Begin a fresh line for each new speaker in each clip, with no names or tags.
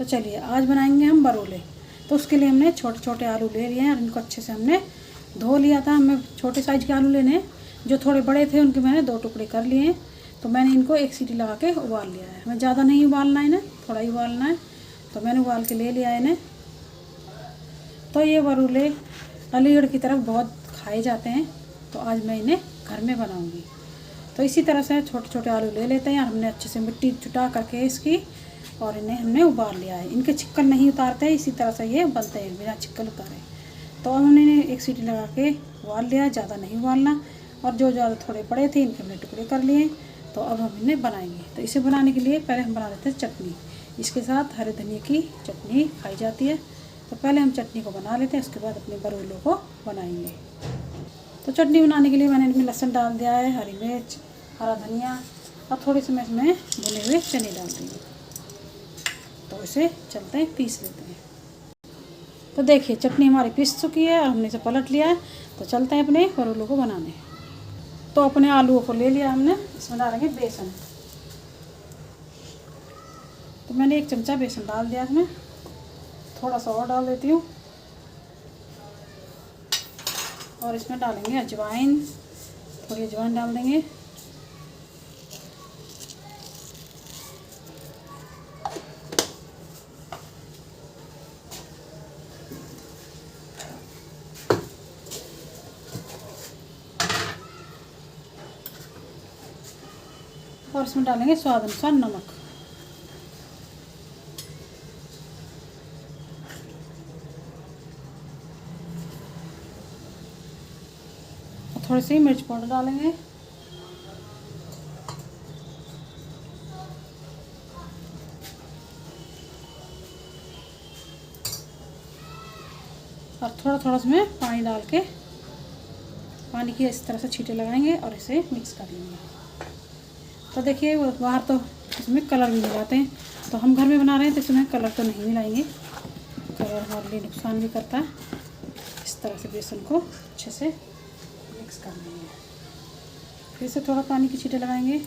तो चलिए आज बनाएंगे हम बरोले। तो उसके लिए हमने छोटे छोटे आलू ले लिए हैं और इनको अच्छे से हमने धो लिया था। हमें छोटे साइज़ के आलू लेने हैं, जो थोड़े बड़े थे उनके मैंने 2 टुकड़े कर लिए हैं। तो मैंने इनको 1 सीटी लगा के उबाल लिया है। हमें ज़्यादा नहीं उबालना है इन्हें, थोड़ा ही उबालना है। तो मैंने उबाल के ले लिया है इन्हें। तो ये बरोले अलीगढ़ की तरफ बहुत खाए जाते हैं, तो आज मैं इन्हें घर में बनाऊँगी। तो इसी तरह से छोटे छोटे आलू ले लेते हैं। हमने अच्छे से मिट्टी जुटा करके इसकी और इन्हें हमने उबाल लिया है। इनके छिक्कल नहीं उतारते हैं, इसी तरह से ये बनते हैं बिना छिक्कल उतारे। तो हमने इन्हें 1 सीटी लगा के उबाल लिया है, ज़्यादा नहीं उबालना। और जो ज़्यादा थोड़े बड़े थे इनके हमने टुकड़े कर लिए। तो अब हम इन्हें बनाएंगे। तो इसे बनाने के लिए पहले हम बना लेते हैं चटनी। इसके साथ हरे धनिया की चटनी खाई जाती है। तो पहले हम चटनी को बना लेते हैं, उसके बाद अपने बरोलों को बनाएंगे। तो चटनी बनाने के लिए मैंने इसमें लहसुन डाल दिया है, हरी मिर्च, हरा धनिया और थोड़ी सी मैं इसमें भुने हुए चने डाल दूँगी। तो इसे चलते हैं पीस लेते हैं। तो देखिए चटनी हमारी पीस चुकी है और हमने इसे पलट लिया है। तो चलते हैं अपने बरोलों को बनाने। तो अपने आलूओं को ले लिया हमने, इसमें डालेंगे बेसन। तो मैंने 1 चमचा बेसन डाल दिया इसमें, थोड़ा सा और डाल देती हूँ। और इसमें डालेंगे अजवाइन, थोड़ी अजवाइन डाल देंगे। और इसमें डालेंगे स्वाद अनुसार नमक। और थोड़ी सी मिर्च पाउडर डालेंगे। और थोड़ा थोड़ा इसमें पानी डाल के पानी की इस तरह से छींटे लगाएंगे और इसे मिक्स कर लेंगे। तो देखिए बाहर तो इसमें कलर भी मिलाते हैं, तो हम घर में बना रहे हैं तो इसमें कलर तो नहीं मिलाएंगे। कलर हमारे लिए नुकसान भी करता है। इस तरह से बेसन को अच्छे से मिक्स कर लेंगे। फिर से थोड़ा पानी की छींटे लगाएंगे,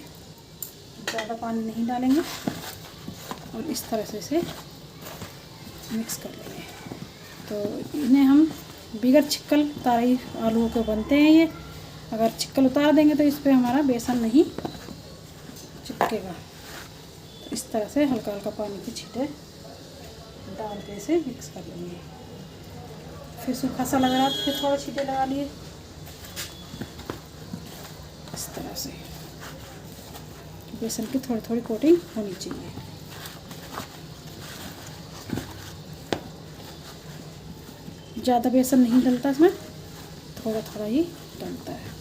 ज़्यादा पानी नहीं डालेंगे और इस तरह से इसे मिक्स कर लेंगे। तो इन्हें हम बिगड़ छिक्कल उतारे आलूओं के बनते हैं ये। अगर छिक्कल उतार देंगे तो इस पर हमारा बेसन नहीं चिपकेगा। तो इस तरह से हल्का हल्का पानी की छींटे डाल के इसे मिक्स कर लेंगे। फिर सूखा सा लग रहा तो फिर थोड़े छींटे लगा लिए। इस तरह से बेसन की थोड़ी थोड़ी कोटिंग होनी चाहिए। ज़्यादा बेसन नहीं डलता इसमें, थोड़ा थोड़ा ही डलता है।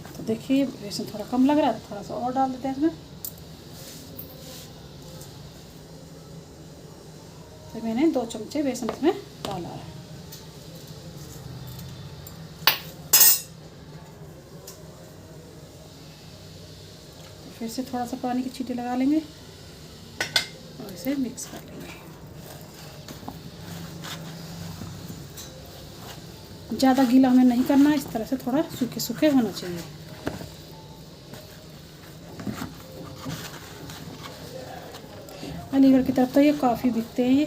तो देखिए बेसन थोड़ा कम लग रहा है, थोड़ा सा और डाल देते हैं इसमें। तो मैंने 2 चमचे बेसन इसमें डाला है। फिर से थोड़ा सा पानी की छींटे लगा लेंगे और इसे मिक्स कर लेंगे। ज़्यादा गीला हमें नहीं करना, इस तरह से थोड़ा सूखे सूखे होना चाहिए। अलीगढ़ की तरफ तो ये काफ़ी बिकते हैं ये,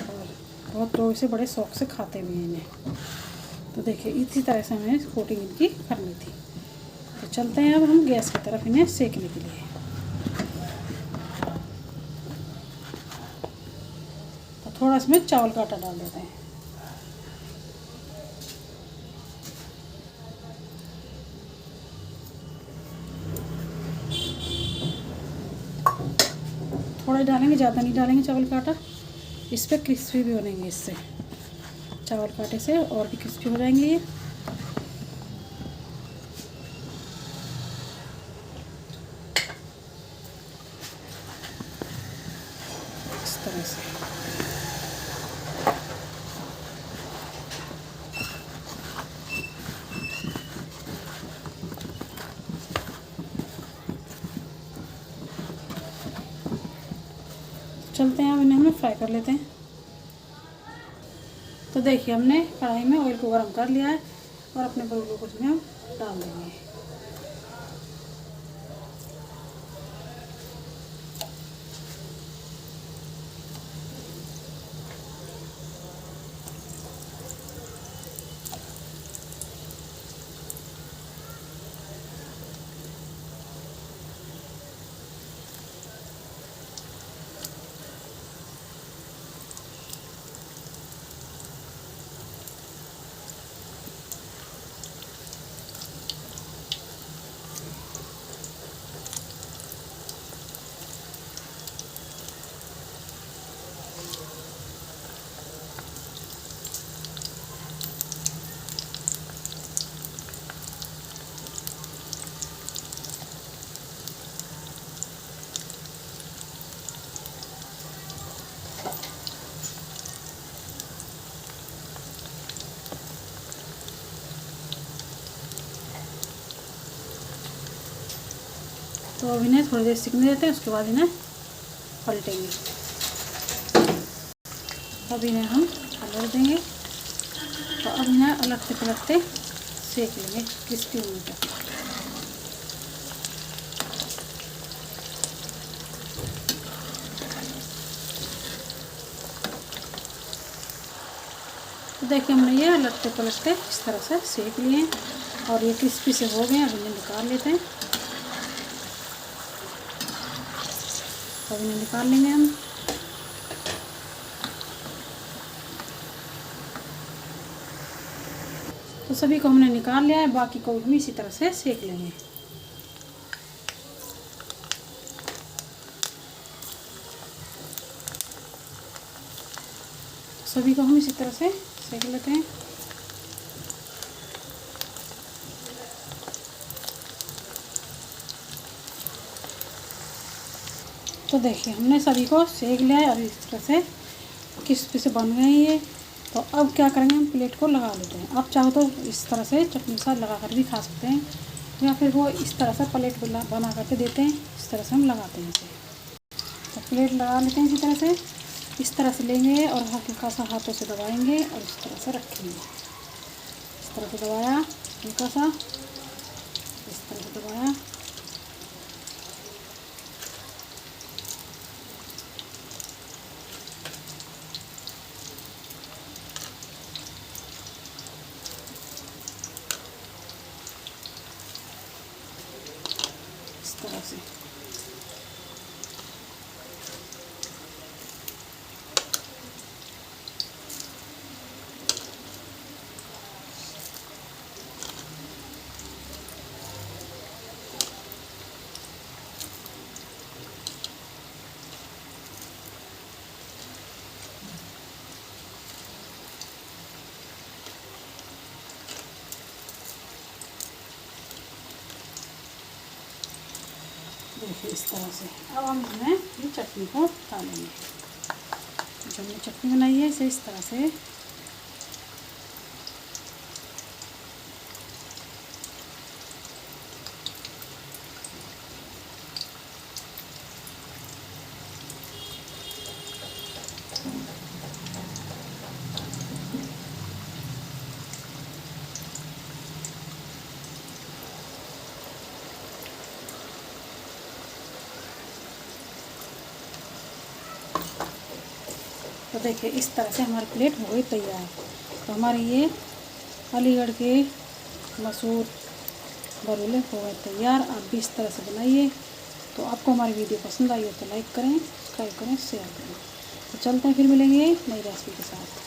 और बहुत लोग इसे बड़े शौक से खाते भी हैं इन्हें। तो देखिए इसी तरह से हमें कोटिंग इनकी करनी थी। तो चलते हैं अब हम गैस की तरफ इन्हें सेकने के लिए। तो थोड़ा इसमें चावल का आटा डाल देते हैं। थोड़ा डालेंगे, ज़्यादा नहीं डालेंगे चावल का आटा। इस पर क्रिस्पी भी बनेंगे, इससे चावल के आटे से और भी क्रिस्पी हो जाएंगे ये। इस तरह से चलते हैं, अब इन्हें हम फ्राई कर लेते हैं। तो देखिए हमने कढ़ाई में ऑयल को गर्म कर लिया है और अपने बरोले को उसमें हम डाल देंगे। तो अब इन्हें थोड़ी देर सिकने देते हैं, उसके बाद इन्हें पलटेंगे। अब इन्हें हम पलट देंगे। तो अब इन्हें अलगते पलटते सेक लेंगे क्रिस्पी होने तक। तो देखिए हमने ये अलगते पलटते इस तरह से सेक लिए और ये क्रिस्पी से हो गए। अब इन्हें निकाल लेते हैं। अब इन्हें निकाल लेंगे हम। तो सभी को हमने निकाल लिया है, बाकी को भी इसी तरह से सेक लेंगे। सभी को हम इसी तरह से सेक लेते हैं। तो देखिए हमने सभी को सेक लिया है और इस तरह से क्रिस्पी से बन गए हैं ये। तो अब क्या करेंगे, हम प्लेट को लगा लेते हैं। आप चाहो तो इस तरह से चटनी के साथ लगा कर भी खा सकते हैं, या फिर वो इस तरह से प्लेट बना करके देते हैं, इस तरह से हम लगाते हैं इसे। तो प्लेट लगा लेते हैं इसी तरह से। इस तरह से लेंगे और हल्का सा हाथों से दबाएंगे और इस तरह से रखेंगे। इस तरह से दबाया, हल्का सा इस तरह से दबाया। इस तरह से देखिए इस तरह से। अब हम इसमें ये चटनी को डालेंगे। जो हमने चटनी बनाई है इसे इस तरह से तो देखिए इस तरह से हमारी प्लेट हो गई तैयार। तो हमारे ये अलीगढ़ के मशहूर बरोले हो गए तैयार। आप भी इस तरह से बनाइए। तो आपको हमारी वीडियो पसंद आई हो तो लाइक करें, सब्सक्राइब करें, शेयर करें। तो चलते हैं, फिर मिलेंगे नई रेसिपी के साथ।